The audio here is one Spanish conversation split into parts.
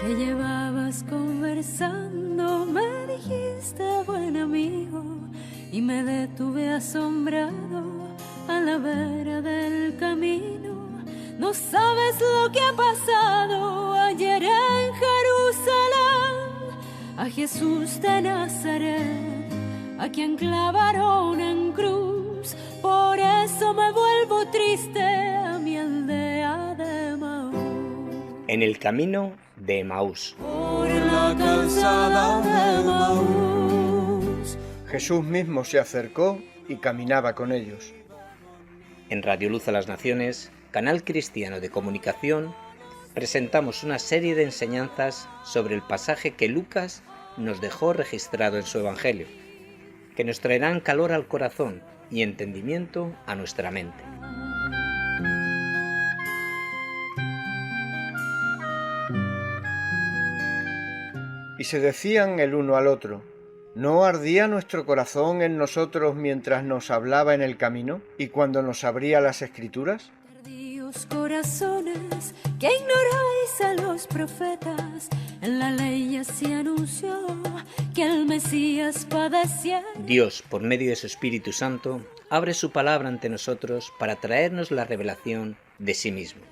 que llevabas conversando, me dijiste buen amigo y me detuve asombrado a la vera del camino. No sabes lo que ha pasado ayer en Jerusalén, a Jesús de Nazaret, a quien clavaron en cruz. Por eso me vuelvo triste a mi aldea de Emaús. En el camino de Emaús. Por la calzada de Emaús. Jesús mismo se acercó y caminaba con ellos. En Radio Luz a las Naciones, canal cristiano de comunicación, presentamos una serie de enseñanzas sobre el pasaje que Lucas nos dejó registrado en su Evangelio, que nos traerán calor al corazón y entendimiento a nuestra mente. Y se decían el uno al otro: ¿no ardía nuestro corazón en nosotros mientras nos hablaba en el camino y cuando nos abría las Escrituras? Tardíos corazones que ignoráis a los profetas, en la ley ya se anunció que el Mesías padecía. Dios, por medio de su Espíritu Santo, abre su palabra ante nosotros para traernos la revelación de sí mismo.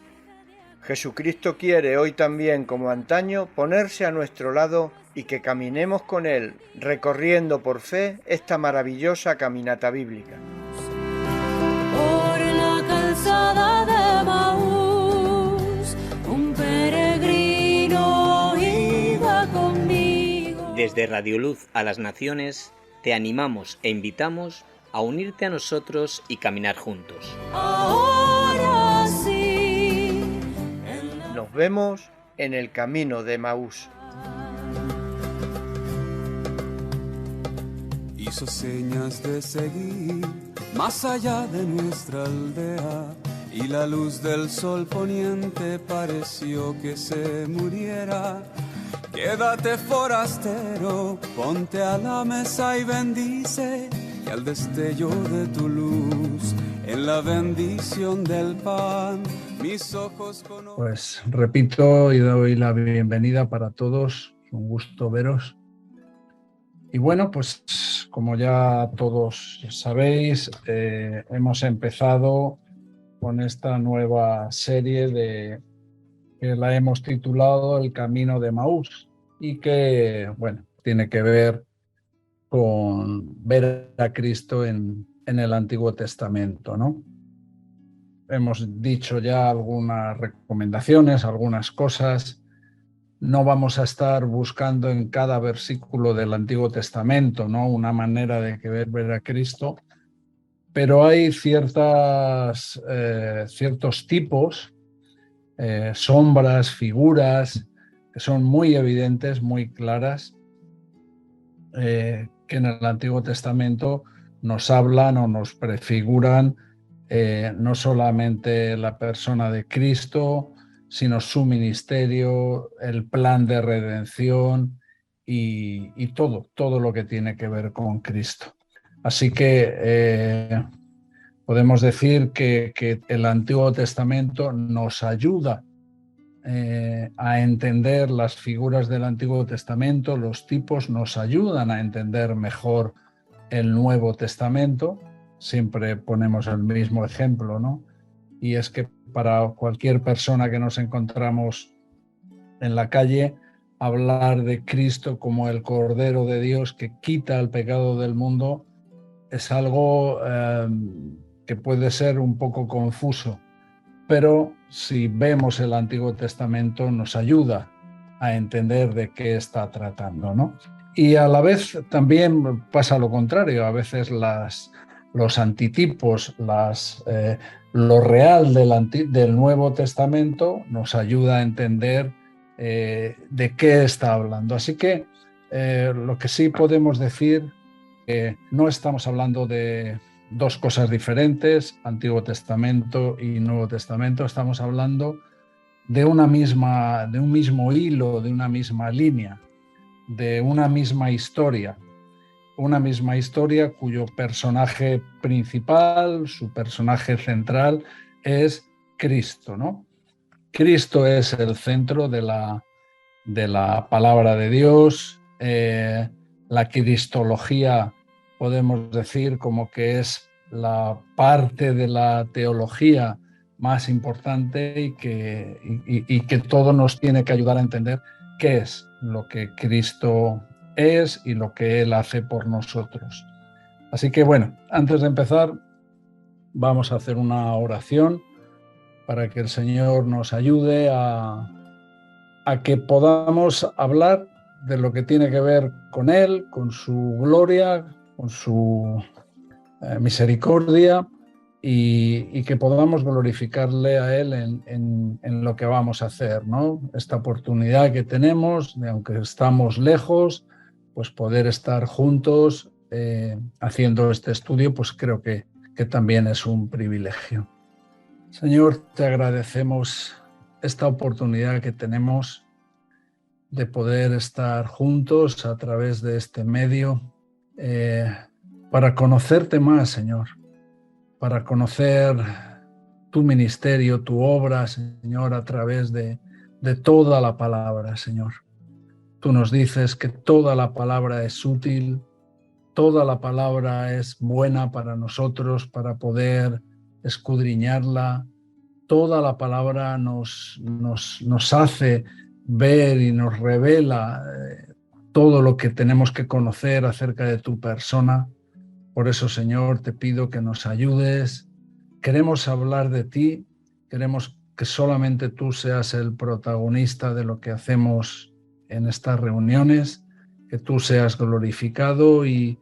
Jesucristo quiere hoy también, como antaño, ponerse a nuestro lado y que caminemos con Él, recorriendo por fe esta maravillosa caminata bíblica. Por la calzada de Emaús, un peregrino iba conmigo. Desde Radio Luz a las Naciones, te animamos e invitamos a unirte a nosotros y caminar juntos. Ahora sí. Nos vemos en el camino de Emaús. Hizo señas de seguir más allá de nuestra aldea, y la luz del sol poniente pareció que se muriera. Quédate forastero, ponte a la mesa y bendice, y al destello de tu luz, en la bendición del pan, mis ojos conocen. Pues repito y doy la bienvenida para todos, es un gusto veros. Y bueno, pues como ya todos sabéis, hemos empezado con esta nueva serie que la hemos titulado El Camino de Emaús, y que, bueno, tiene que ver con ver a Cristo en el Antiguo Testamento, ¿no? Hemos dicho ya algunas recomendaciones, algunas cosas. No vamos a estar buscando en cada versículo del Antiguo Testamento, ¿no?, una manera de ver a Cristo, pero hay ciertos tipos, sombras, figuras, que son muy evidentes, muy claras, que en el Antiguo Testamento nos hablan o nos prefiguran no solamente la persona de Cristo, sino su ministerio, el plan de redención y todo lo que tiene que ver con Cristo. Así que podemos decir que el Antiguo Testamento nos ayuda a entender las figuras del Antiguo Testamento, los tipos nos ayudan a entender mejor el Nuevo Testamento. Siempre ponemos el mismo ejemplo, ¿no? Y es que para cualquier persona que nos encontramos en la calle, hablar de Cristo como el Cordero de Dios que quita el pecado del mundo es algo que puede ser un poco confuso, pero si vemos el Antiguo Testamento nos ayuda a entender de qué está tratando, ¿no? Y a la vez también pasa lo contrario, a veces los antitipos, lo real del Nuevo Testamento nos ayuda a entender de qué está hablando. Así que lo que sí podemos decir, no estamos hablando de dos cosas diferentes, Antiguo Testamento y Nuevo Testamento, estamos hablando de un mismo hilo, de una misma línea, de una misma historia cuyo personaje principal, su personaje central es Cristo, ¿no? Cristo es el centro de de la palabra de Dios. La cristología, podemos decir, como que es la parte de la teología más importante y que todo nos tiene que ayudar a entender qué es lo que Cristo es y lo que Él hace por nosotros. Así que bueno, antes de empezar, vamos a hacer una oración para que el Señor nos ayude a que podamos hablar de lo que tiene que ver con Él, con su gloria, con su misericordia, y que podamos glorificarle a Él en lo que vamos a hacer, ¿no? Esta oportunidad que tenemos, de, aunque estamos lejos, pues poder estar juntos haciendo este estudio, pues creo que también es un privilegio. Señor, te agradecemos esta oportunidad que tenemos de poder estar juntos a través de este medio para conocerte más, Señor, para conocer tu ministerio, tu obra, Señor, a través de toda la palabra, Señor. Tú nos dices que toda la palabra es útil, toda la palabra es buena para nosotros, para poder escudriñarla. Toda la palabra nos hace ver y nos revela todo lo que tenemos que conocer acerca de tu persona. Por eso, Señor, te pido que nos ayudes. Queremos hablar de ti, queremos que solamente tú seas el protagonista de lo que hacemos en estas reuniones, que tú seas glorificado y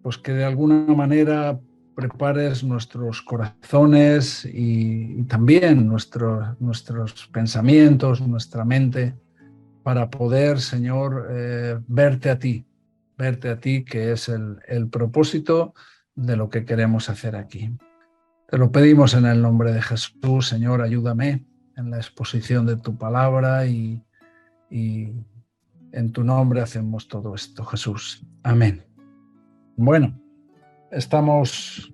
pues que de alguna manera prepares nuestros corazones y también nuestros pensamientos, nuestra mente, para poder, Señor, verte a ti, que es el propósito de lo que queremos hacer aquí. Te lo pedimos en el nombre de Jesús, Señor, ayúdame en la exposición de tu palabra y en tu nombre hacemos todo esto, Jesús. Amén. Bueno, estamos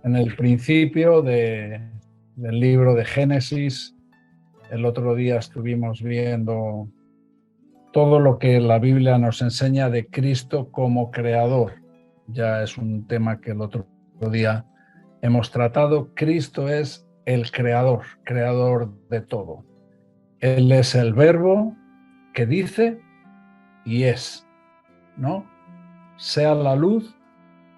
en el principio del libro de Génesis. El otro día estuvimos viendo todo lo que la Biblia nos enseña de Cristo como creador. Ya es un tema que el otro día hemos tratado. Cristo es el creador de todo. Él es el verbo que dice y es, ¿no? Sea la luz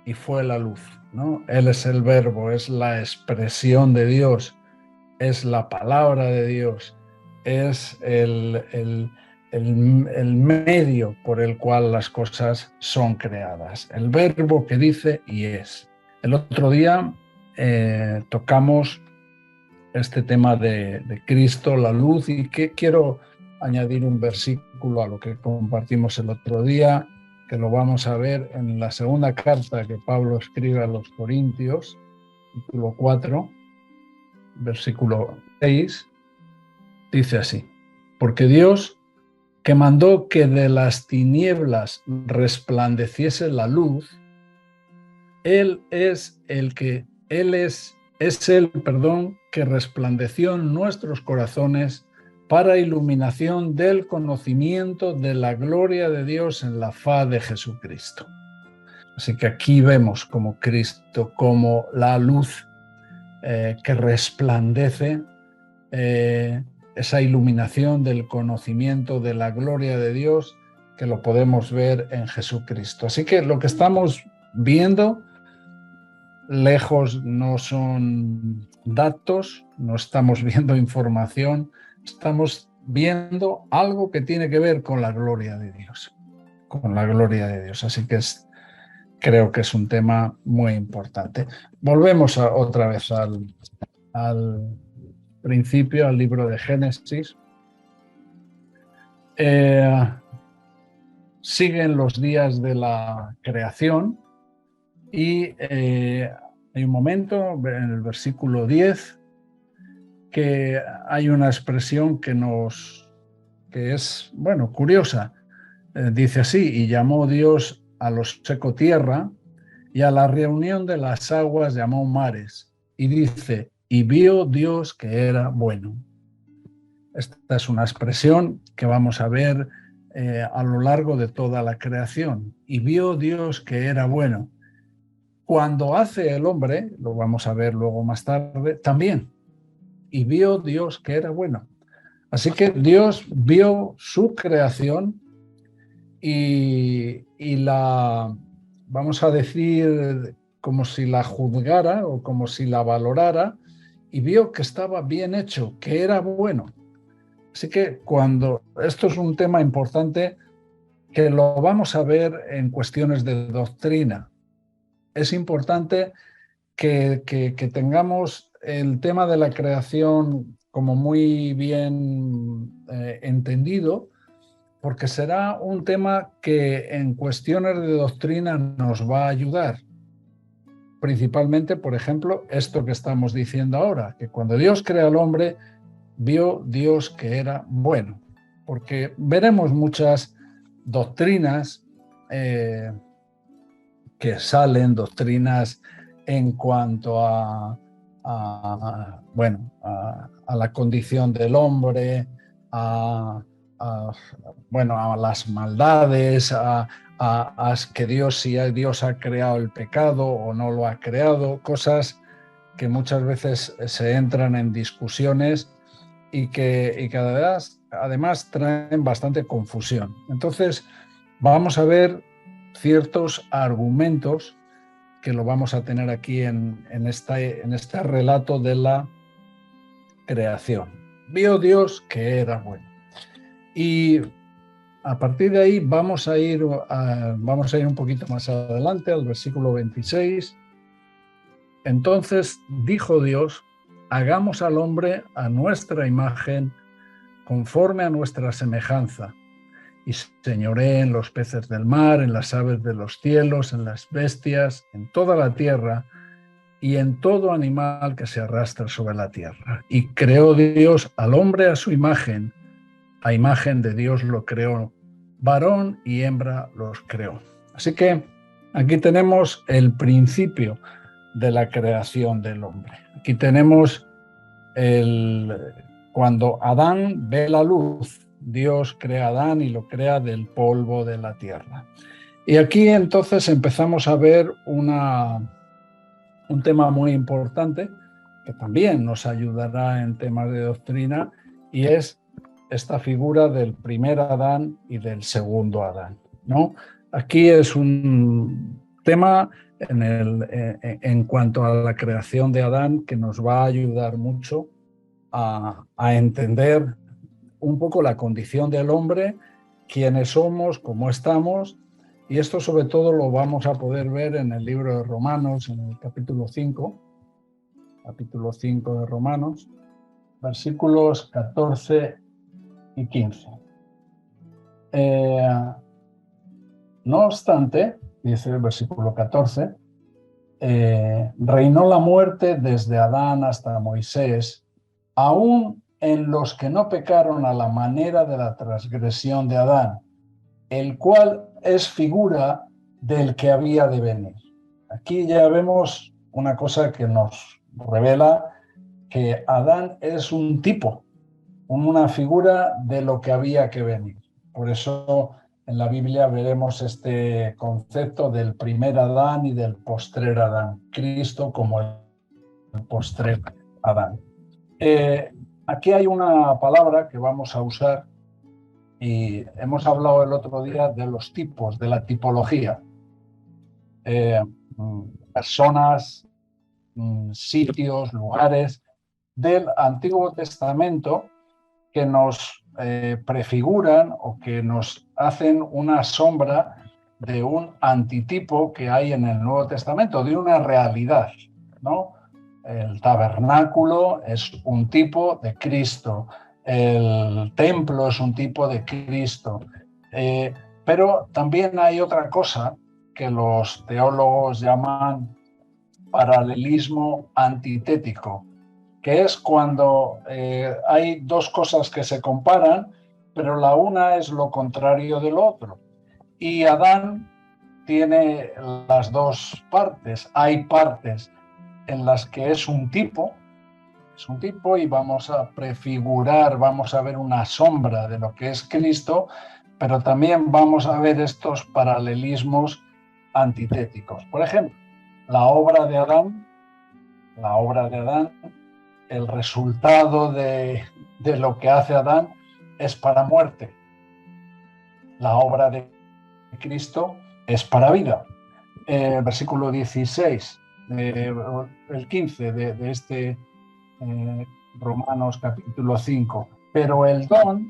y fue la luz, ¿no? Él es el verbo, es la expresión de Dios, es la palabra de Dios, es el medio por el cual las cosas son creadas, el verbo que dice y es. El otro día tocamos este tema de Cristo, la luz, y que quiero añadir un versículo a lo que compartimos el otro día, que lo vamos a ver en la segunda carta que Pablo escribe a los Corintios, capítulo 4, versículo 6, dice así: porque Dios, que mandó que de las tinieblas resplandeciese la luz, Él es el que resplandeció en nuestros corazones para iluminación del conocimiento de la gloria de Dios en la faz de Jesucristo. Así que aquí vemos como Cristo, como la luz que resplandece, esa iluminación del conocimiento de la gloria de Dios, que lo podemos ver en Jesucristo. Así que lo que estamos viendo lejos no son datos, no estamos viendo información, estamos viendo algo que tiene que ver con la gloria de Dios, Así que creo que es un tema muy importante. Volvemos otra vez al principio, al libro de Génesis. Siguen los días de la creación y hay un momento en el versículo 10 que hay una expresión que es, bueno, curiosa. Dice así: y llamó Dios a lo seco tierra, y a la reunión de las aguas llamó mares. Y dice: y vio Dios que era bueno. Esta es una expresión que vamos a ver a lo largo de toda la creación. Y vio Dios que era bueno. Cuando hace el hombre, lo vamos a ver luego más tarde, también. Y vio Dios que era bueno. Así que Dios vio su creación y la, vamos a decir, como si la juzgara o como si la valorara, y vio que estaba bien hecho, que era bueno. Así que esto es un tema importante que lo vamos a ver en cuestiones de doctrina. Es importante que tengamos el tema de la creación como muy bien entendido, porque será un tema que en cuestiones de doctrina nos va a ayudar. Principalmente, por ejemplo, esto que estamos diciendo ahora, que cuando Dios crea al hombre, vio Dios que era bueno. Porque veremos muchas doctrinas que salen, doctrinas en cuanto a la condición del hombre, a las maldades, a que si Dios ha creado el pecado o no lo ha creado, cosas que muchas veces se entran en discusiones y que además traen bastante confusión. Entonces, vamos a ver ciertos argumentos que lo vamos a tener aquí en este relato de la creación. Vio Dios que era bueno. Y a partir de ahí vamos a ir un poquito más adelante, al versículo 26. Entonces dijo Dios: hagamos al hombre a nuestra imagen, conforme a nuestra semejanza, y señoree en los peces del mar, en las aves de los cielos, en las bestias, en toda la tierra, y en todo animal que se arrastra sobre la tierra. Y creó Dios al hombre a su imagen, a imagen de Dios lo creó, varón y hembra los creó. Así que aquí tenemos el principio de la creación del hombre. Aquí tenemos cuando Adán ve la luz, Dios crea a Adán y lo crea del polvo de la tierra. Y aquí entonces empezamos a ver un tema muy importante que también nos ayudará en temas de doctrina, y es esta figura del primer Adán y del segundo Adán, ¿no? Aquí es un tema en cuanto a la creación de Adán que nos va a ayudar mucho a entender un poco la condición del hombre, quiénes somos, cómo estamos, y esto sobre todo lo vamos a poder ver en el libro de Romanos, en el capítulo 5 de Romanos, versículos 14 y 15. No obstante, dice el versículo 14, reinó la muerte desde Adán hasta Moisés, aún en los que no pecaron a la manera de la transgresión de Adán, el cual es figura del que había de venir. Aquí ya vemos una cosa que nos revela que Adán es un tipo, una figura de lo que había que venir. Por eso en la Biblia veremos este concepto del primer Adán y del postrer Adán, Cristo como el postrer Adán. Aquí hay una palabra que vamos a usar, y hemos hablado el otro día de los tipos, de la tipología. Personas, sitios, lugares del Antiguo Testamento que nos prefiguran o que nos hacen una sombra de un antitipo que hay en el Nuevo Testamento, de una realidad, ¿no? El tabernáculo es un tipo de Cristo, el templo es un tipo de Cristo, pero también hay otra cosa que los teólogos llaman paralelismo antitético, que es cuando hay dos cosas que se comparan, pero la una es lo contrario del otro. Y Adán tiene las dos partes. Hay partes en las que es un tipo es un tipo y vamos a prefigurar, vamos a ver una sombra de lo que es Cristo, pero también vamos a ver estos paralelismos antitéticos. Por ejemplo, la obra de Adán, el resultado de lo que hace Adán es para muerte. La obra de Cristo es para vida. Versículo 16, el 15 de este Romanos capítulo 5. Pero el don,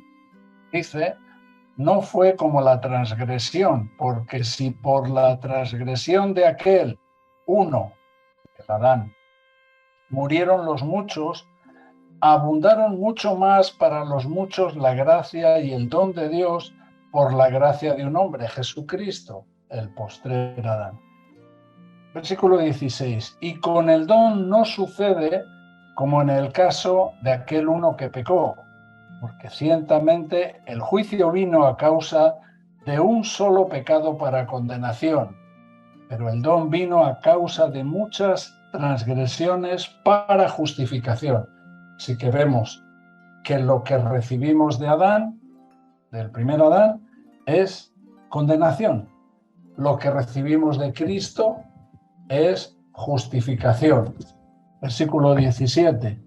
dice, no fue como la transgresión, porque si por la transgresión de aquel uno, el Adán, murieron los muchos, abundaron mucho más para los muchos la gracia y el don de Dios por la gracia de un hombre, Jesucristo, el postrer Adán. Versículo 16. Y con el don no sucede como en el caso de aquel uno que pecó, porque ciertamente el juicio vino a causa de un solo pecado para condenación, pero el don vino a causa de muchas transgresiones para justificación. Así que vemos que lo que recibimos de Adán, del primer Adán, es condenación. Lo que recibimos de Cristo es justificación. Versículo 17.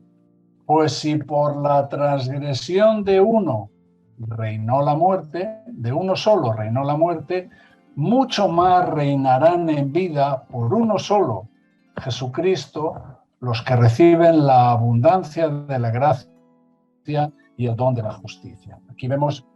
Pues si por la transgresión de uno reinó la muerte, de uno solo reinó la muerte, mucho más reinarán en vida por uno solo, Jesucristo, los que reciben la abundancia de la gracia y el don de la justicia. Aquí vemos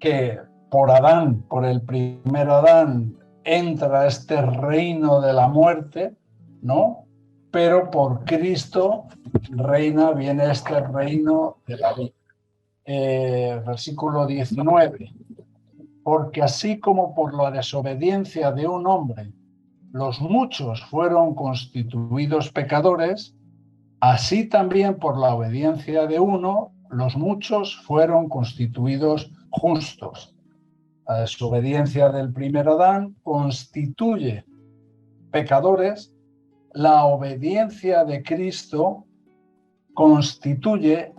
que por Adán, por el primer Adán, entra este reino de la muerte, ¿no? Pero por Cristo viene este reino de la vida. Versículo 19. Porque así como por la desobediencia de un hombre los muchos fueron constituidos pecadores, así también por la obediencia de uno los muchos fueron constituidos justos. La desobediencia del primer Adán constituye pecadores. La obediencia de Cristo constituye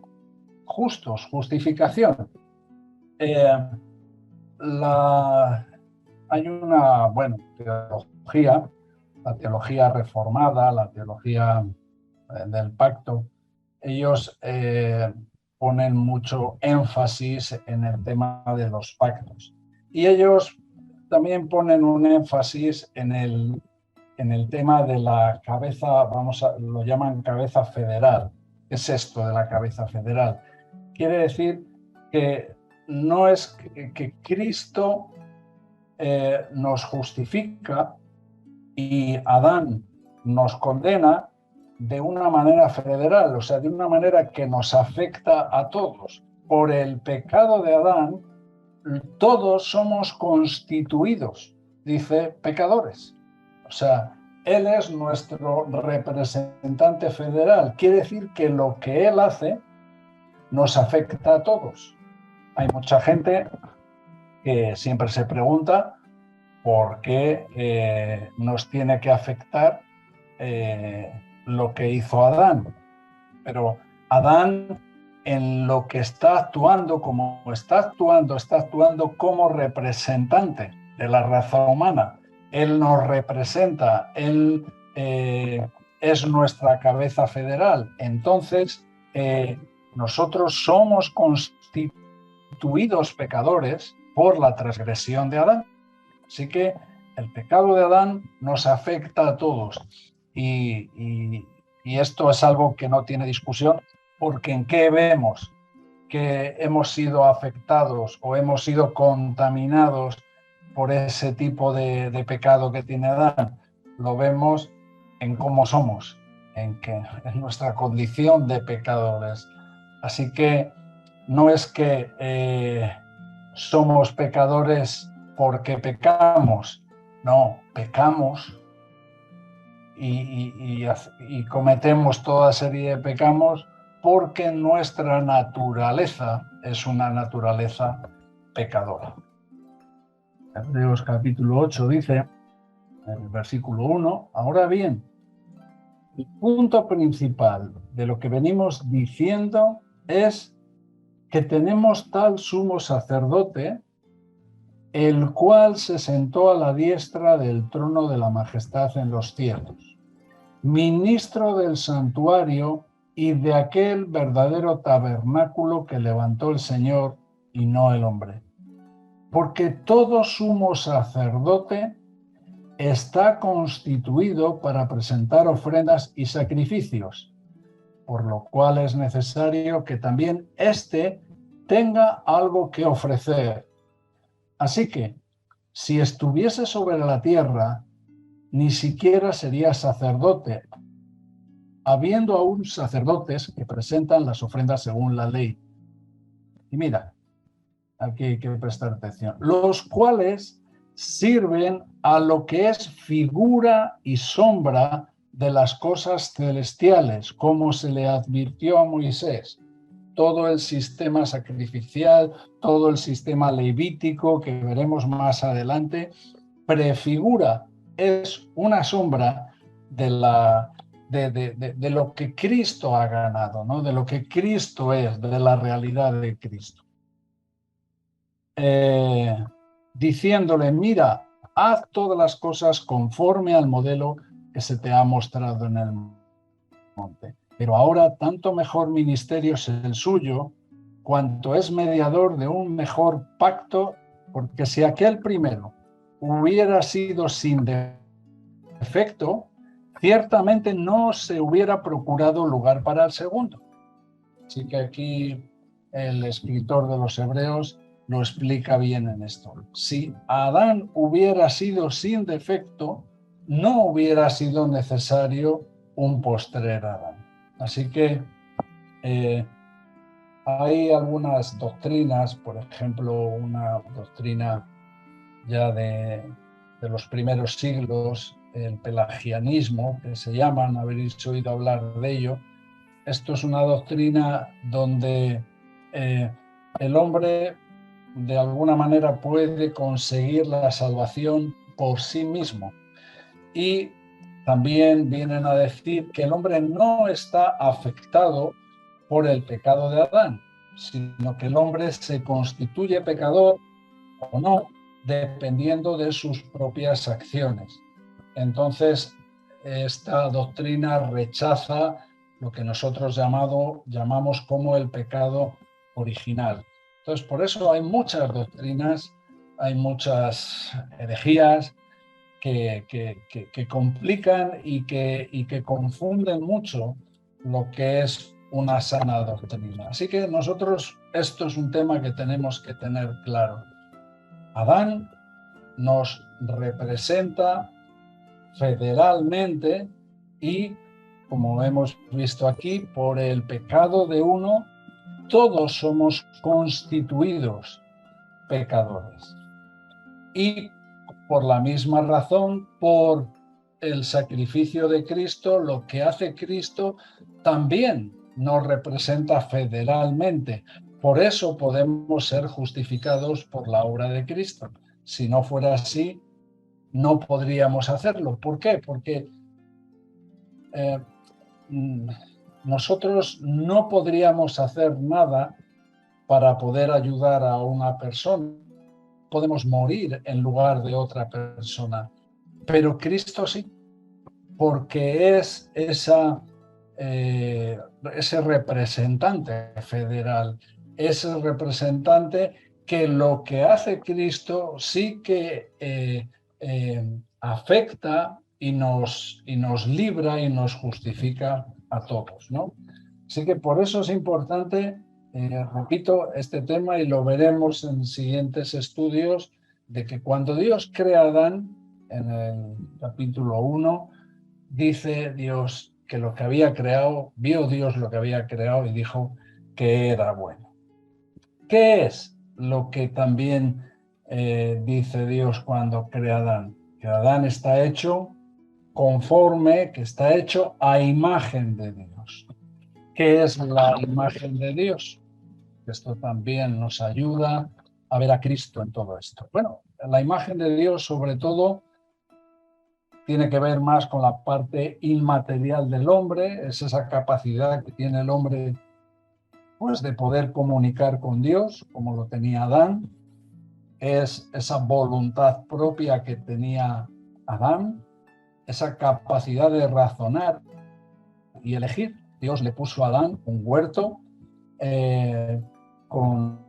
justos, justificación. Hay una teología, la teología reformada, la teología del pacto. Ellos ponen mucho énfasis en el tema de los pactos. Y ellos también ponen un énfasis en el tema de la cabeza, lo llaman cabeza federal. ¿Qué es esto de la cabeza federal? Quiere decir que no es que Cristo nos justifica y Adán nos condena de una manera federal, o sea, de una manera que nos afecta a todos. Por el pecado de Adán, todos somos constituidos, dice, pecadores. O sea, él es nuestro representante federal. Quiere decir que lo que él hace nos afecta a todos. Hay mucha gente que siempre se pregunta por qué nos tiene que afectar lo que hizo Adán. Pero Adán, en lo que está actuando, está actuando como representante de la raza humana. Él nos representa, él es nuestra cabeza federal. Entonces, nosotros somos constituidos pecadores por la transgresión de Adán. Así que el pecado de Adán nos afecta a todos. Y esto es algo que no tiene discusión, porque ¿en qué vemos que hemos sido afectados o hemos sido contaminados por ese tipo de pecado que tiene Adán? Lo vemos en cómo somos, en nuestra condición de pecadores. Así que no es que somos pecadores porque pecamos, no, pecamos y cometemos toda serie de pecados porque nuestra naturaleza es una naturaleza pecadora. Hebreos capítulo 8 dice, en el versículo 1, ahora bien, El punto principal de lo que venimos diciendo es que tenemos tal sumo sacerdote, el cual se sentó a la diestra del trono de la majestad en los cielos, ministro del santuario y de aquel verdadero tabernáculo que levantó el Señor y no el hombre. Porque todo sumo sacerdote está constituido para presentar ofrendas y sacrificios, por lo cual es necesario que también éste tenga algo que ofrecer. Así que, si estuviese sobre la tierra, ni siquiera sería sacerdote, habiendo aún sacerdotes que presentan las ofrendas según la ley. Y mira, aquí hay que prestar atención, los cuales sirven a lo que es figura y sombra de las cosas celestiales, como se le advirtió a Moisés. Todo el sistema sacrificial, todo el sistema levítico que veremos más adelante, prefigura, es una sombra de lo que Cristo ha ganado, ¿no? De lo que Cristo es, de la realidad de Cristo. Diciéndole, mira, haz todas las cosas conforme al modelo que se te ha mostrado en el monte. Pero ahora tanto mejor ministerio es el suyo, cuanto es mediador de un mejor pacto, porque si aquel primero hubiera sido sin defecto, ciertamente no se hubiera procurado lugar para el segundo. Así que aquí el escritor de los Hebreos lo explica bien en esto. Si Adán hubiera sido sin defecto, no hubiera sido necesario un postrer Adán. Así que hay algunas doctrinas, por ejemplo, una doctrina ya de los primeros siglos, el pelagianismo, que se llaman, habréis oído hablar de ello. Esto es una doctrina donde el hombre de alguna manera puede conseguir la salvación por sí mismo. Y también vienen a decir que el hombre no está afectado por el pecado de Adán, sino que el hombre se constituye pecador o no, dependiendo de sus propias acciones. Entonces, esta doctrina rechaza lo que nosotros llamamos como el pecado original. Entonces, por eso hay muchas doctrinas, hay muchas herejías que complican y que confunden mucho lo que es una sana doctrina. Así que nosotros, esto es un tema que tenemos que tener claro. Adán nos representa federalmente y, como hemos visto aquí, por el pecado de uno, todos somos constituidos pecadores. Y por la misma razón, por el sacrificio de Cristo, lo que hace Cristo también nos representa federalmente. Por eso podemos ser justificados por la obra de Cristo. Si no fuera así, no podríamos hacerlo. ¿Por qué? Porque nosotros no podríamos hacer nada para poder ayudar a una persona. Podemos morir en lugar de otra persona, pero Cristo sí, porque es ese representante federal, ese representante que lo que hace Cristo sí que afecta y nos libra y nos justifica a todos, ¿no? Así que por eso es importante, repito, este tema, y lo veremos en siguientes estudios, de que cuando Dios crea a Adán, en el capítulo 1, dice Dios que lo que había creado, vio Dios lo que había creado y dijo que era bueno. ¿Qué es lo que también dice Dios cuando crea a Adán? Que Adán está hecho conforme, que está hecho a imagen de Dios. ¿Qué es la imagen de Dios? Esto también nos ayuda a ver a Cristo en todo esto. Bueno, la imagen de Dios, sobre todo, tiene que ver más con la parte inmaterial del hombre, es esa capacidad que tiene el hombre pues, de poder comunicar con Dios, como lo tenía Adán, es esa voluntad propia que tenía Adán, esa capacidad de razonar y elegir. Dios le puso a Adán un huerto con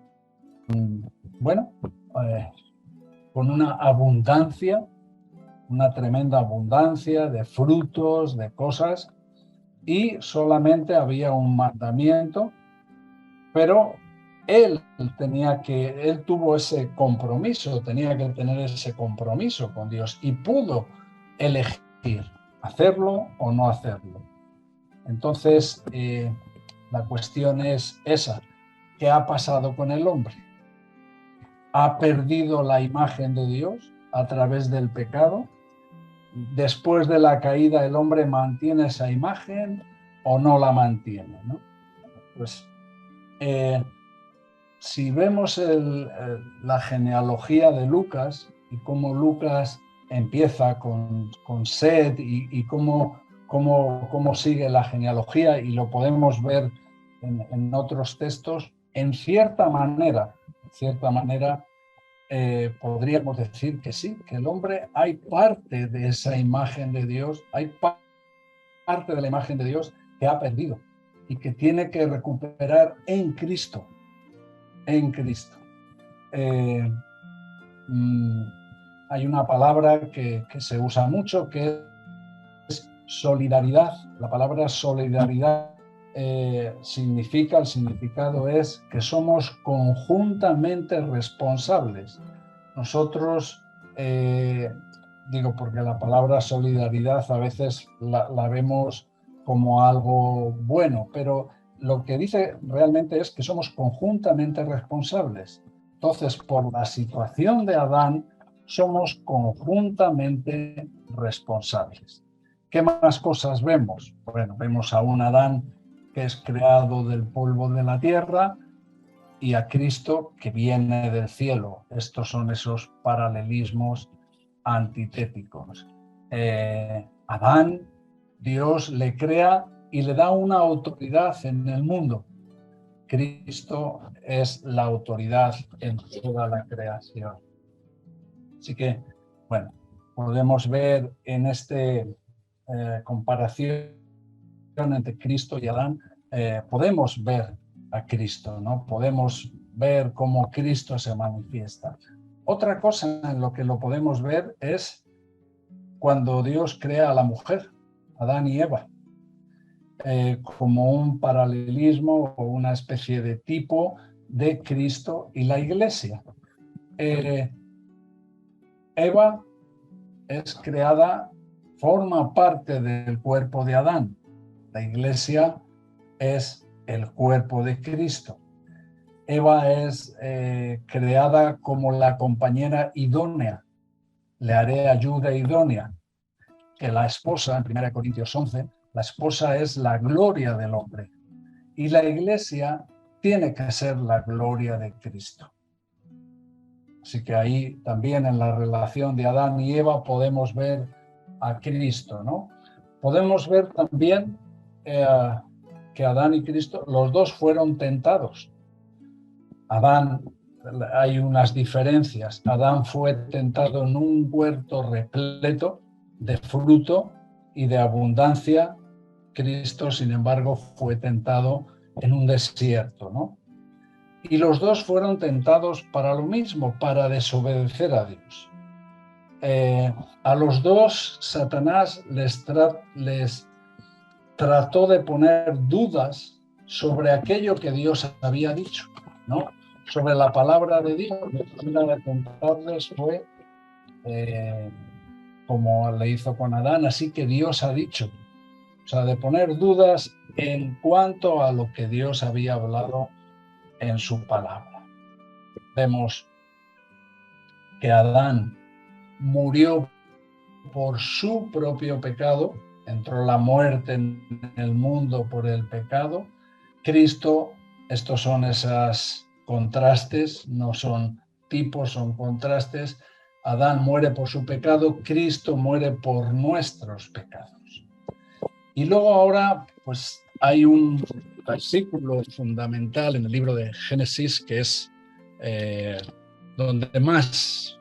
una abundancia, una tremenda abundancia de frutos, de cosas, y solamente había un mandamiento, pero él tuvo ese compromiso, tenía que tener ese compromiso con Dios y pudo elegir hacerlo o no hacerlo. Entonces, la cuestión es esa: ¿qué ha pasado con el hombre? ¿Ha perdido la imagen de Dios a través del pecado? Después de la caída, ¿el hombre mantiene esa imagen o no la mantiene, ¿no? Pues si vemos la genealogía de Lucas y cómo Lucas empieza con Set y cómo sigue la genealogía, y lo podemos ver en otros textos, en cierta manera, podríamos decir que sí, que el hombre, hay parte de esa imagen de Dios, hay parte de la imagen de Dios que ha perdido y que tiene que recuperar en Cristo. En Cristo. Hay una palabra que se usa mucho, que es solidaridad. La palabra solidaridad el significado es que somos conjuntamente responsables. Nosotros, digo, porque la palabra solidaridad a veces la vemos como algo bueno, pero lo que dice realmente es que somos conjuntamente responsables. Entonces, por la situación de Adán, somos conjuntamente responsables. ¿Qué más cosas vemos? Bueno, vemos a un Adán que es creado del polvo de la tierra y a Cristo que viene del cielo. Estos son esos paralelismos antitéticos. Adán, Dios le crea y le da una autoridad en el mundo. Cristo es la autoridad en toda la creación. Así que, bueno, podemos ver en esta comparación entre Cristo y Adán, podemos ver a Cristo, ¿no? Podemos ver cómo Cristo se manifiesta. Otra cosa en lo que lo podemos ver es cuando Dios crea a la mujer, Adán y Eva, como un paralelismo o una especie de tipo de Cristo y la Iglesia. Eva es creada, forma parte del cuerpo de Adán. La Iglesia es el cuerpo de Cristo. Eva es creada como la compañera idónea. Le haré ayuda idónea. Que la esposa, en 1 Corintios 11, la esposa es la gloria del hombre. Y la Iglesia tiene que ser la gloria de Cristo. Así que ahí también en la relación de Adán y Eva podemos ver a Cristo, ¿no? Podemos ver también que Adán y Cristo, los dos fueron tentados. Adán, hay unas diferencias. Adán fue tentado en un huerto repleto de fruto y de abundancia. Cristo, sin embargo, fue tentado en un desierto, ¿no? Y los dos fueron tentados para lo mismo, para desobedecer a Dios. A los dos, Satanás les trató de poner dudas sobre aquello que Dios había dicho, ¿no? Sobre la palabra de Dios. La manera de contarles fue como le hizo con Adán, así que Dios ha dicho. O sea, de poner dudas en cuanto a lo que Dios había hablado en su palabra. Vemos que Adán murió por su propio pecado, entró la muerte en el mundo por el pecado. Cristo, estos son esos contrastes, no son tipos, son contrastes. Adán muere por su pecado, Cristo muere por nuestros pecados. Y luego ahora, pues hay un versículo fundamental en el libro de Génesis que es donde más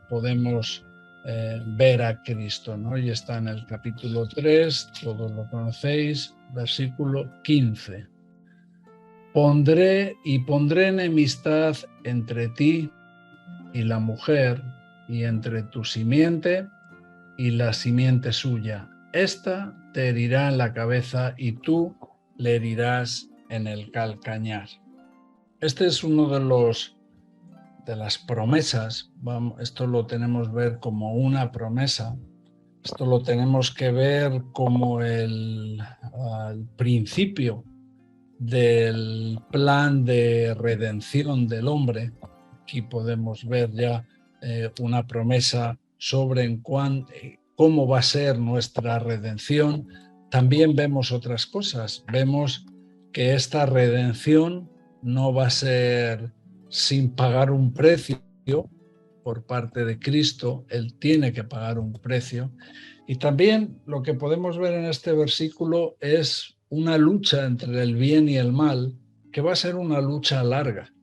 podemos ver a Cristo, ¿no? Y está en el capítulo 3, todos lo conocéis, versículo 15. Pondré enemistad entre ti y la mujer, y entre tu simiente y la simiente suya. Esta te herirá en la cabeza y tú le herirás en el calcañar. Este es uno de las promesas. Esto lo tenemos que ver como una promesa. Esto lo tenemos que ver como el principio del plan de redención del hombre. Aquí podemos ver ya una promesa sobre cómo va a ser nuestra redención. También vemos otras cosas. Vemos que esta redención no va a ser sin pagar un precio por parte de Cristo. Él tiene que pagar un precio. Y también lo que podemos ver en este versículo es una lucha entre el bien y el mal, que va a ser una lucha larga.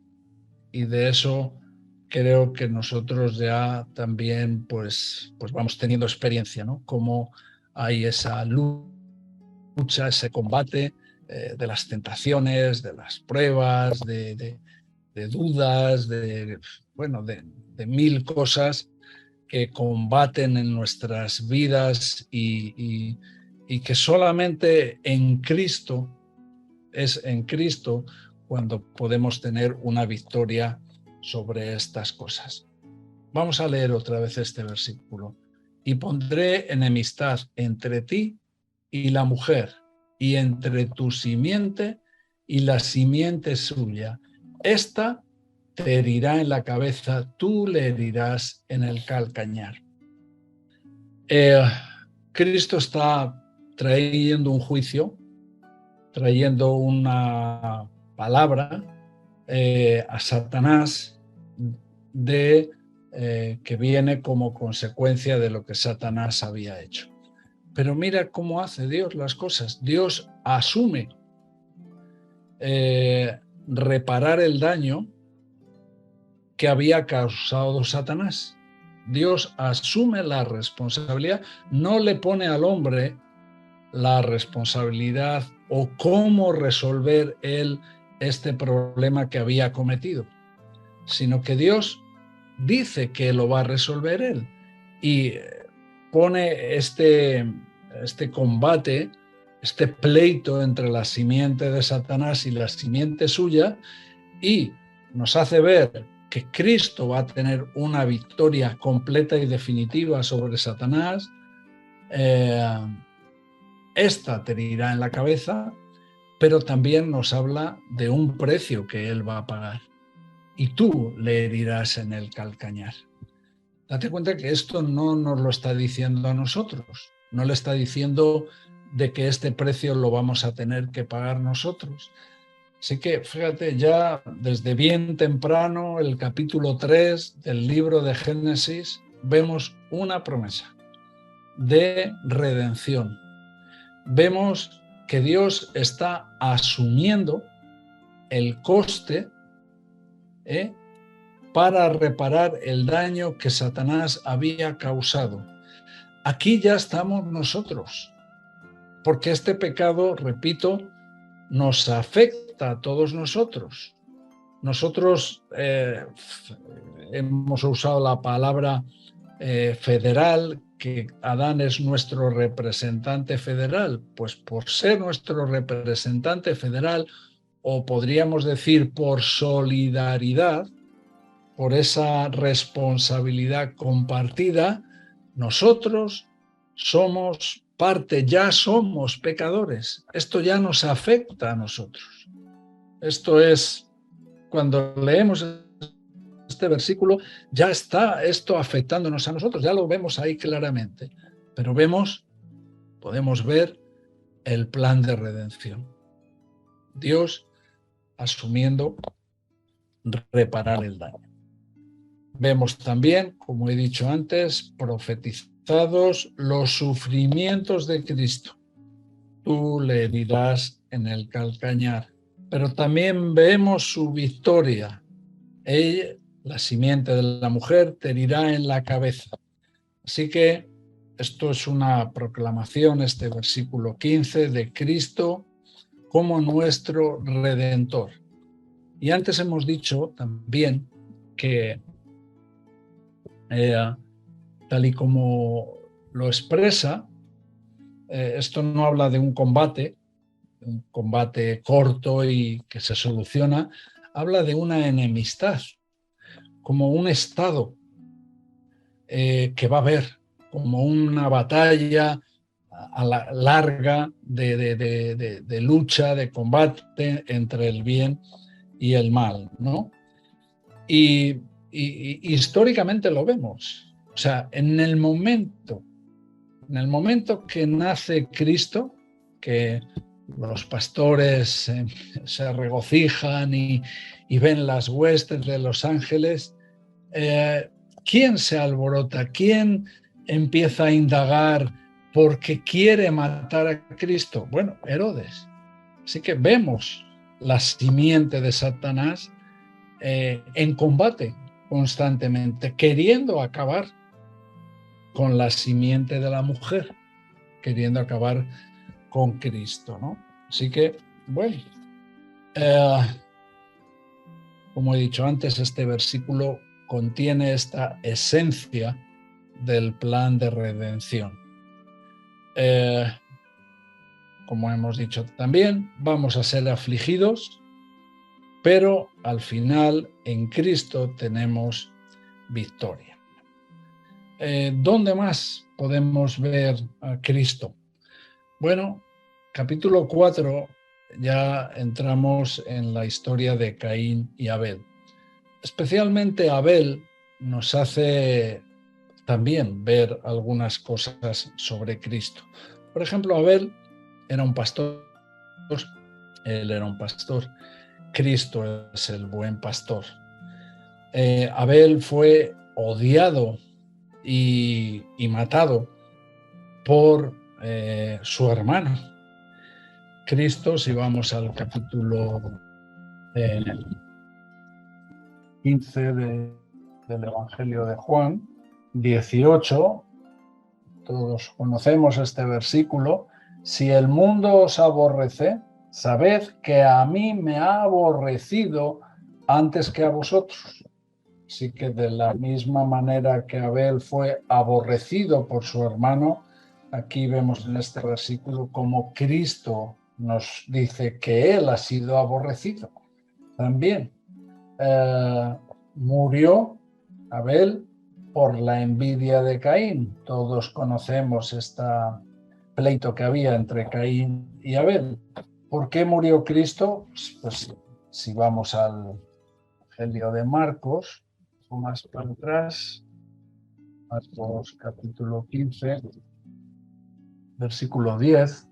Y de eso creo que nosotros ya también pues vamos teniendo experiencia, ¿no? Cómo hay esa lucha, ese combate de las tentaciones, de las pruebas, de dudas, de mil cosas que combaten en nuestras vidas y que solamente en Cristo, es en Cristo cuando podemos tener una victoria sobre estas cosas. Vamos a leer otra vez este versículo. Y pondré enemistad entre ti y la mujer, y entre tu simiente y la simiente suya. Esta te herirá en la cabeza, tú le herirás en el calcañar. Cristo está trayendo un juicio, trayendo una palabra a Satanás que viene como consecuencia de lo que Satanás había hecho. Pero mira cómo hace Dios las cosas. Dios asume reparar el daño que había causado Satanás. Dios asume la responsabilidad, no le pone al hombre la responsabilidad o cómo resolver él este problema que había cometido, sino que Dios dice que lo va a resolver él y pone este combate, este pleito entre la simiente de Satanás y la simiente suya, y nos hace ver que Cristo va a tener una victoria completa y definitiva sobre Satanás. Esta te herirá en la cabeza, pero también nos habla de un precio que él va a pagar y tú le herirás en el calcañar. Date cuenta que esto no nos lo está diciendo a nosotros, no le está diciendo de que este precio lo vamos a tener que pagar nosotros. Así que fíjate, ya desde bien temprano, el capítulo 3 del libro de Génesis, vemos una promesa de redención. Vemos que Dios está asumiendo el coste para reparar el daño que Satanás había causado. Aquí ya estamos nosotros, porque este pecado, repito, nos afecta a todos nosotros. Nosotros hemos usado la palabra federal, que Adán es nuestro representante federal. Pues por ser nuestro representante federal, o podríamos decir por solidaridad, por esa responsabilidad compartida, nosotros somos parte, ya somos pecadores. Esto ya nos afecta a nosotros. Esto es, cuando leemos este versículo, ya está esto afectándonos a nosotros, ya lo vemos ahí claramente. Pero podemos ver el plan de redención. Dios asumiendo reparar el daño. Vemos también, como he dicho antes, profetizados los sufrimientos de Cristo. Tú le herirás en el calcañar. Pero también vemos su victoria. Ella, la simiente de la mujer, te herirá en la cabeza. Así que esto es una proclamación, este versículo 15, de Cristo como nuestro Redentor. Y antes hemos dicho también que, tal y como lo expresa, esto no habla de un combate corto y que se soluciona, habla de una enemistad, como un estado que va a haber, como una batalla larga de lucha, de combate entre el bien y el mal, ¿no? Y históricamente lo vemos. O sea, en el momento que nace Cristo, que los pastores se regocijan y ven las huestes de los ángeles, ¿quién se alborota? ¿Quién empieza a indagar porque quiere matar a Cristo? Bueno, Herodes. Así que vemos la simiente de Satanás en combate constantemente, queriendo acabar con la simiente de la mujer, queriendo acabar con Cristo, ¿no? Así que, bueno, como he dicho antes, este versículo contiene esta esencia del plan de redención. Como hemos dicho también, vamos a ser afligidos, pero al final en Cristo tenemos victoria. ¿Dónde más podemos ver a Cristo? Bueno, capítulo 4 ya entramos en la historia de Caín y Abel. Especialmente Abel nos hace también ver algunas cosas sobre Cristo. Por ejemplo, Abel era un pastor, él era un pastor, Cristo es el buen pastor. Abel fue odiado y matado por su hermano. Cristo, si vamos al capítulo 15 del Evangelio de Juan, 18, todos conocemos este versículo: si el mundo os aborrece, sabed que a mí me ha aborrecido antes que a vosotros. Así que de la misma manera que Abel fue aborrecido por su hermano, aquí vemos en este versículo como Cristo nos dice que él ha sido aborrecido también. Murió Abel por la envidia de Caín. Todos conocemos este pleito que había entre Caín y Abel. ¿Por qué murió Cristo? Pues si vamos al Evangelio de Marcos, o más para atrás, Marcos capítulo 15, versículo 10,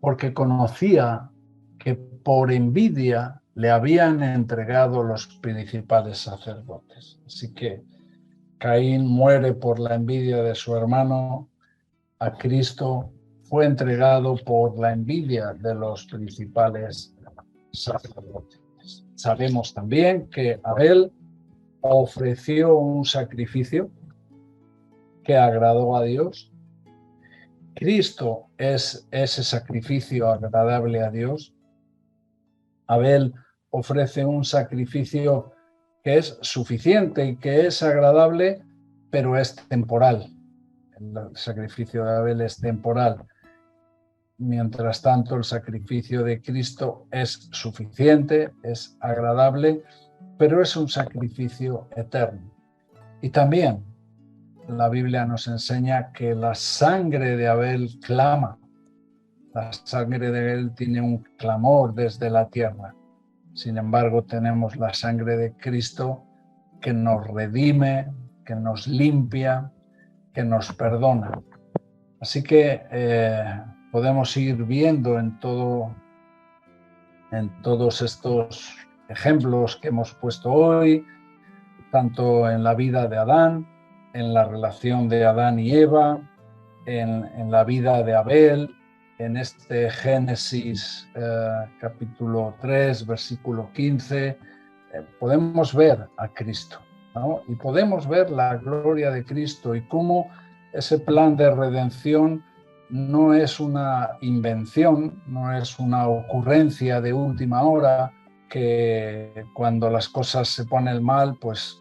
porque conocía que por envidia le habían entregado los principales sacerdotes. Así que Caín muere por la envidia de su hermano, a Cristo fue entregado por la envidia de los principales sacerdotes. Sabemos también que Abel ofreció un sacrificio que agradó a Dios. Cristo es ese sacrificio agradable a Dios. Abel ofrece un sacrificio que es suficiente y que es agradable, pero es temporal. El sacrificio de Abel es temporal. Mientras tanto, el sacrificio de Cristo es suficiente, es agradable, pero es un sacrificio eterno. Y también la Biblia nos enseña que la sangre de Abel clama. La sangre de Abel tiene un clamor desde la tierra. Sin embargo, tenemos la sangre de Cristo que nos redime, que nos limpia, que nos perdona. Así que podemos ir viendo en todos estos ejemplos que hemos puesto hoy, tanto en la vida de Adán, en la relación de Adán y Eva, en la vida de Abel, en este Génesis capítulo 3, versículo 15, podemos ver a Cristo, ¿no? Y podemos ver la gloria de Cristo y cómo ese plan de redención no es una invención, no es una ocurrencia de última hora, que cuando las cosas se ponen mal, pues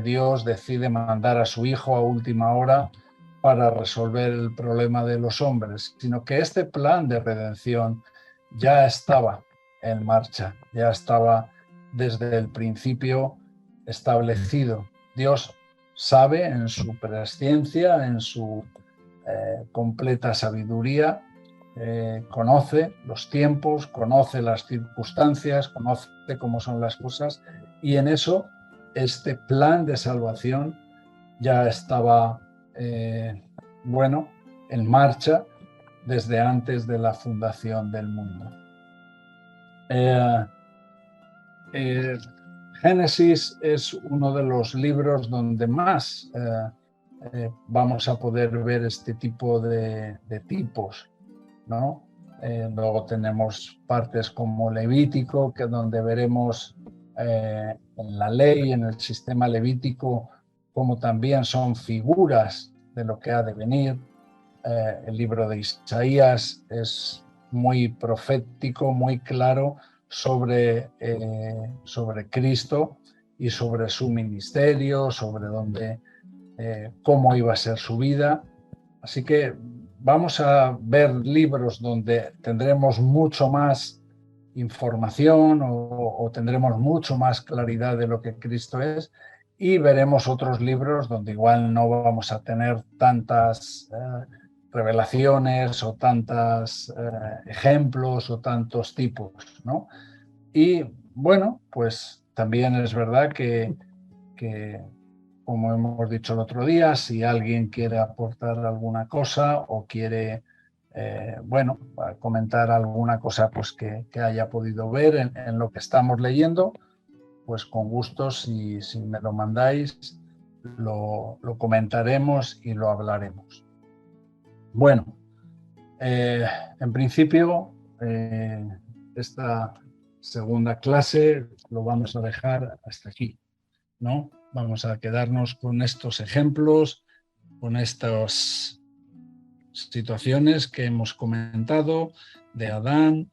Dios decide mandar a su Hijo a última hora para resolver el problema de los hombres, sino que este plan de redención ya estaba en marcha, ya estaba desde el principio establecido. Dios sabe en su presciencia, en su completa sabiduría, conoce los tiempos, conoce las circunstancias, conoce cómo son las cosas, y en eso este plan de salvación ya estaba en marcha desde antes de la fundación del mundo. Génesis es uno de los libros donde más vamos a poder ver este tipo de tipos, ¿no? Luego tenemos partes como Levítico, que donde veremos en la ley, en el sistema levítico, como también son figuras de lo que ha de venir. El libro de Isaías es muy profético, muy claro sobre Cristo y sobre su ministerio, sobre cómo iba a ser su vida. Así que vamos a ver libros donde tendremos mucho más información o tendremos mucho más claridad de lo que Cristo es, y veremos otros libros donde igual no vamos a tener tantas revelaciones o tantos ejemplos o tantos tipos, ¿no? Y bueno, pues también es verdad que como hemos dicho el otro día, si alguien quiere aportar alguna cosa o quiere comentar alguna cosa pues que haya podido ver en lo que estamos leyendo, pues con gusto, si me lo mandáis, lo comentaremos y lo hablaremos. Bueno, en principio, esta segunda clase lo vamos a dejar hasta aquí, ¿no? Vamos a quedarnos con estos ejemplos, con estas situaciones que hemos comentado de Adán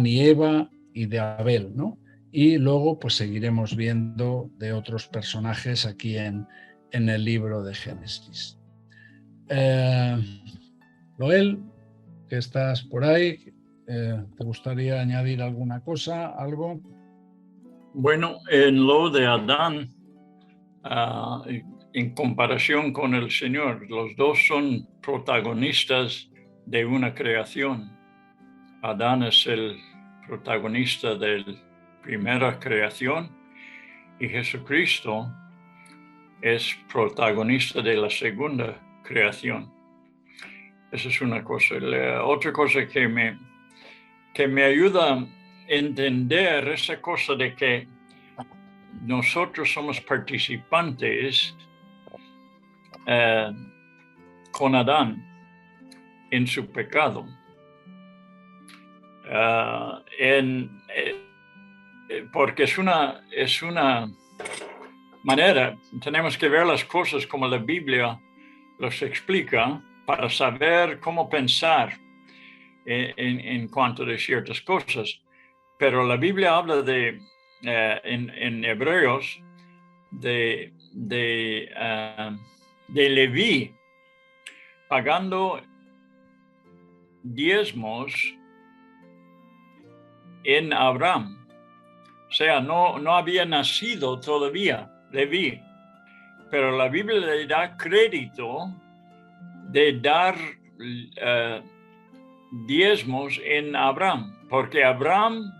y Eva y de Abel, ¿no? Y luego pues seguiremos viendo de otros personajes aquí en el libro de Génesis. Joel, que estás por ahí, ¿te gustaría añadir alguna cosa, algo? Bueno, en lo de Adán, en comparación con el Señor, los dos son protagonistas de una creación. Adán es el protagonista de la primera creación y Jesucristo es protagonista de la segunda creación. Esa es una cosa. La otra cosa que me ayuda a entender esa cosa de que nosotros somos participantes con Adán en su pecado. Porque es una manera, tenemos que ver las cosas como la Biblia los explica para saber cómo pensar en cuanto a ciertas cosas. Pero la Biblia habla de en Hebreos de Leví pagando diezmos en Abraham. O sea, no había nacido todavía Leví, pero la Biblia le da crédito de dar diezmos en Abraham, porque Abraham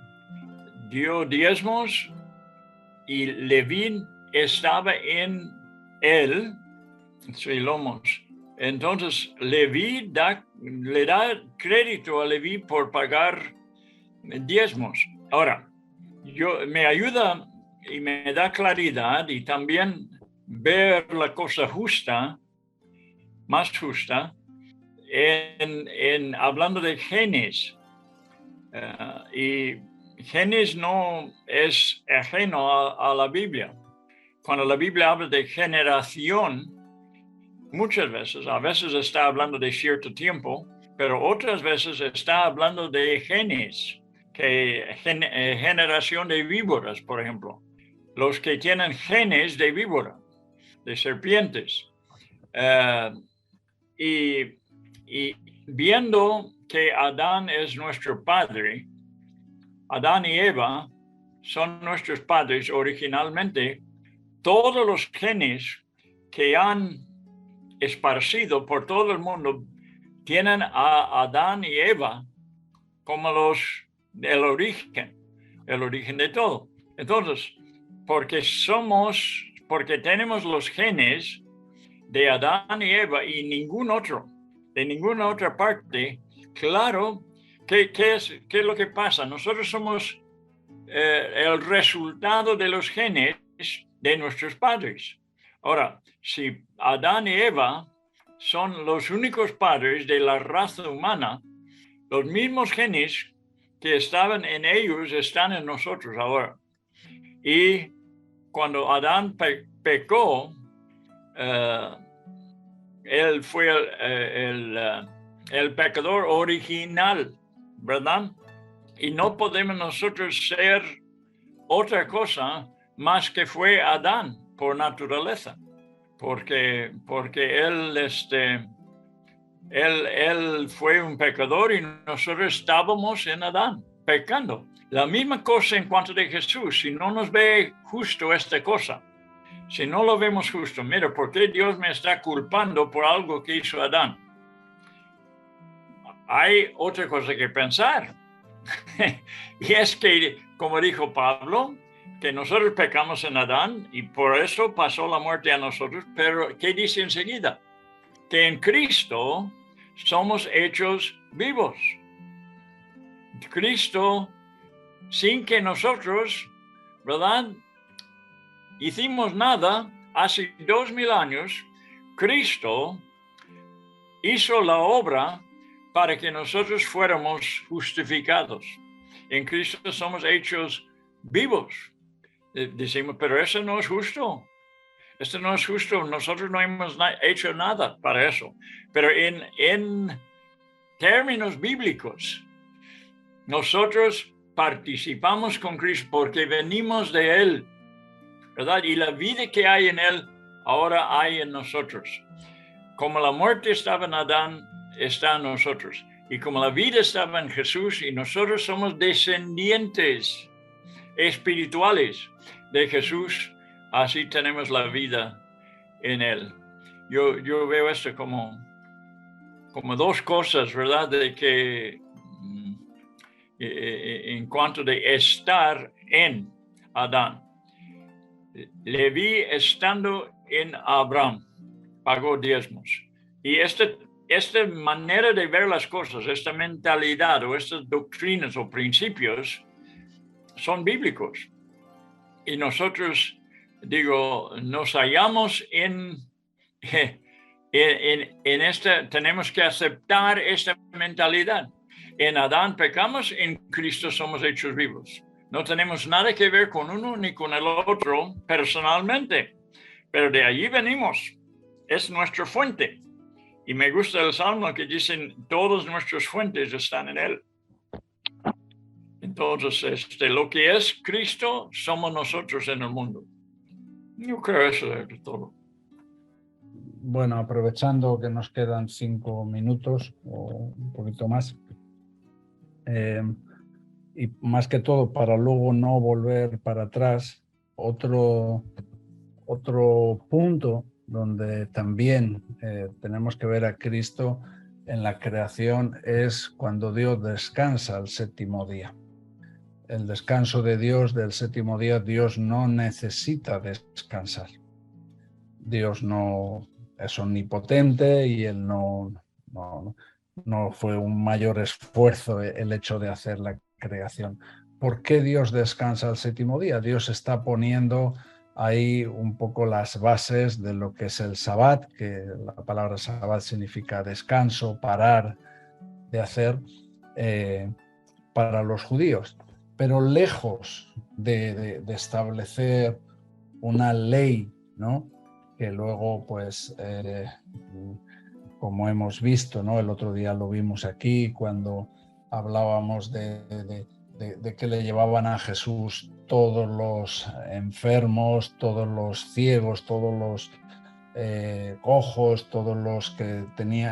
dio diezmos y Leví estaba en él, entonces Leví le da crédito a Leví por pagar diezmos. Ahora, me ayuda y me da claridad y también ver la cosa justa, más justa, hablando de genes. Y genes no es ajeno a la Biblia. Cuando la Biblia habla de generación, muchas veces, a veces está hablando de cierto tiempo, pero otras veces está hablando de genes, generación de víboras, por ejemplo. Los que tienen genes de víbora, de serpientes. Y viendo que Adán es nuestro padre, Adán y Eva son nuestros padres originalmente, todos los genes que han esparcido por todo el mundo tienen a Adán y Eva como el origen de todo. Entonces, porque tenemos los genes de Adán y Eva y de ninguna otra parte, claro, ¿qué es lo que pasa? Nosotros somos el resultado de los genes de nuestros padres. Ahora, si Adán y Eva son los únicos padres de la raza humana, los mismos genes que estaban en ellos están en nosotros ahora. Y cuando Adán pecó, él fue el pecador original, ¿verdad? Y no podemos nosotros ser otra cosa más que fue Adán por naturaleza, porque él fue un pecador y nosotros estábamos en Adán, pecando. La misma cosa en cuanto de Jesús. Si no nos ve justo esta cosa, si no lo vemos justo, mira, ¿por qué Dios me está culpando por algo que hizo Adán? Hay otra cosa que pensar. Y es que, como dijo Pablo, que nosotros pecamos en Adán y por eso pasó la muerte a nosotros, pero ¿qué dice enseguida? Que en Cristo somos hechos vivos. Cristo, sin que nosotros, ¿verdad?, hicimos nada, hace 2000 años, Cristo hizo la obra para que nosotros fuéramos justificados. En Cristo somos hechos vivos. Decimos, pero eso no es justo. Esto no es justo. Nosotros no hemos hecho nada para eso. Pero en términos bíblicos, nosotros participamos con Cristo porque venimos de Él, ¿verdad? Y la vida que hay en Él, ahora hay en nosotros. Como la muerte estaba en Adán, está en nosotros. Y como la vida estaba en Jesús, y nosotros somos descendientes espirituales de Jesús, así tenemos la vida en Él. Yo veo esto como dos cosas, ¿verdad? De que en cuanto de estar en Adán. Le vi estando en Abraham, pagó diezmos. Y esta manera de ver las cosas, esta mentalidad o estas doctrinas o principios son bíblicos. Y nosotros, nos hallamos en esta, tenemos que aceptar esta mentalidad. En Adán pecamos, en Cristo somos hechos vivos. No tenemos nada que ver con uno ni con el otro personalmente, pero de allí venimos. Es nuestra fuente. Y me gusta el Salmo que dicen, todas nuestras fuentes están en Él. Entonces, lo que es Cristo, somos nosotros en el mundo. Yo creo eso es todo. Bueno, aprovechando que nos quedan 5 minutos o un poquito más, y más que todo para luego no volver para atrás, otro punto donde también tenemos que ver a Cristo en la creación es cuando Dios descansa el séptimo día. El descanso de Dios del séptimo día, Dios no necesita descansar. Dios no es omnipotente y Él no fue un mayor esfuerzo el hecho de hacer la creación. ¿por qué Dios descansa el séptimo día? Dios está poniendo ahí un poco las bases de lo que es el Sabbat, que la palabra Sabbat significa descanso, parar de hacer para los judíos. Pero lejos de establecer una ley, ¿no? Que luego, pues, como hemos visto, ¿no? El otro día lo vimos aquí cuando hablábamos de que le llevaban a Jesús todos los enfermos, todos los ciegos, todos los cojos, todos los que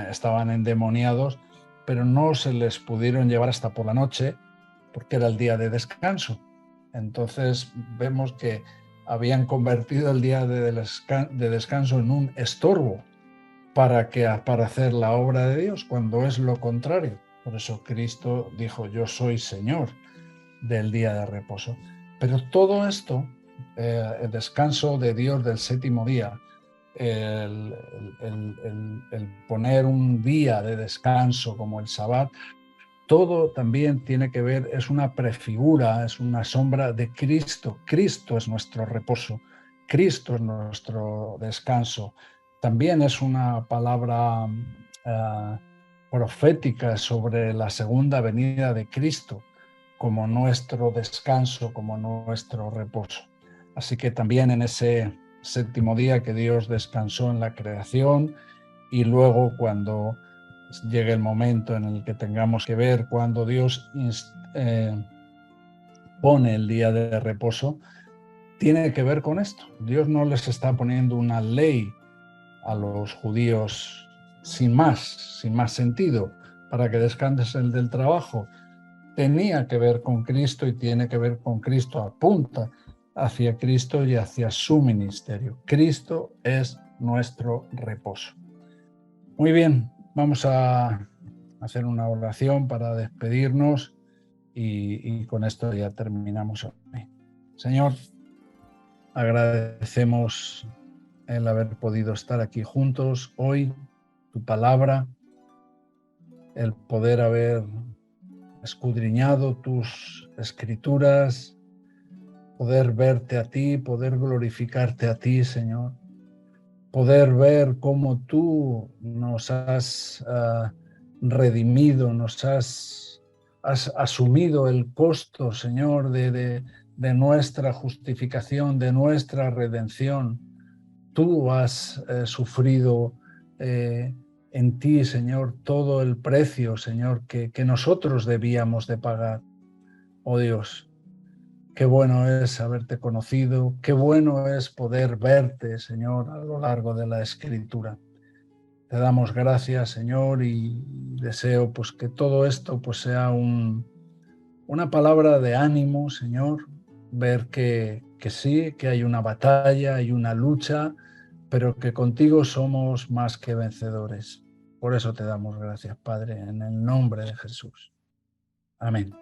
estaban endemoniados, pero no se les pudieron llevar hasta por la noche porque era el día de descanso. Entonces vemos que habían convertido el día de descanso en un estorbo para hacer la obra de Dios, cuando es lo contrario. Por eso Cristo dijo: yo soy Señor del día de reposo. Pero todo esto, el descanso de Dios del séptimo día, el poner un día de descanso como el Sabbat, todo también tiene que ver, es una prefigura, es una sombra de Cristo. Cristo es nuestro reposo, Cristo es nuestro descanso. También es una palabra profética sobre la segunda venida de Cristo como nuestro descanso, como nuestro reposo. Así que también en ese séptimo día que Dios descansó en la creación, y luego cuando llegue el momento en el que tengamos que ver cuando Dios pone el día de reposo, tiene que ver con esto. Dios no les está poniendo una ley a los judíos sin más sentido, para que descansen del trabajo. Tenía que ver con Cristo y tiene que ver con Cristo, apunta hacia Cristo y hacia su ministerio. Cristo es nuestro reposo. Muy bien, vamos a hacer una oración para despedirnos y con esto ya terminamos hoy. Señor, agradecemos el haber podido estar aquí juntos hoy, tu palabra, el poder haber escudriñado tus escrituras, poder verte a ti, poder glorificarte a ti, Señor, poder ver cómo tú nos has redimido, nos has asumido el costo, Señor, de nuestra justificación, de nuestra redención. Tú has sufrido en ti, Señor, todo el precio, Señor, que nosotros debíamos de pagar. Oh Dios, qué bueno es haberte conocido, qué bueno es poder verte, Señor, a lo largo de la Escritura. Te damos gracias, Señor, y deseo pues que todo esto pues sea una palabra de ánimo, Señor, ver que sí, que hay una batalla, hay una lucha, pero que contigo somos más que vencedores. Por eso te damos gracias, Padre, en el nombre de Jesús. Amén.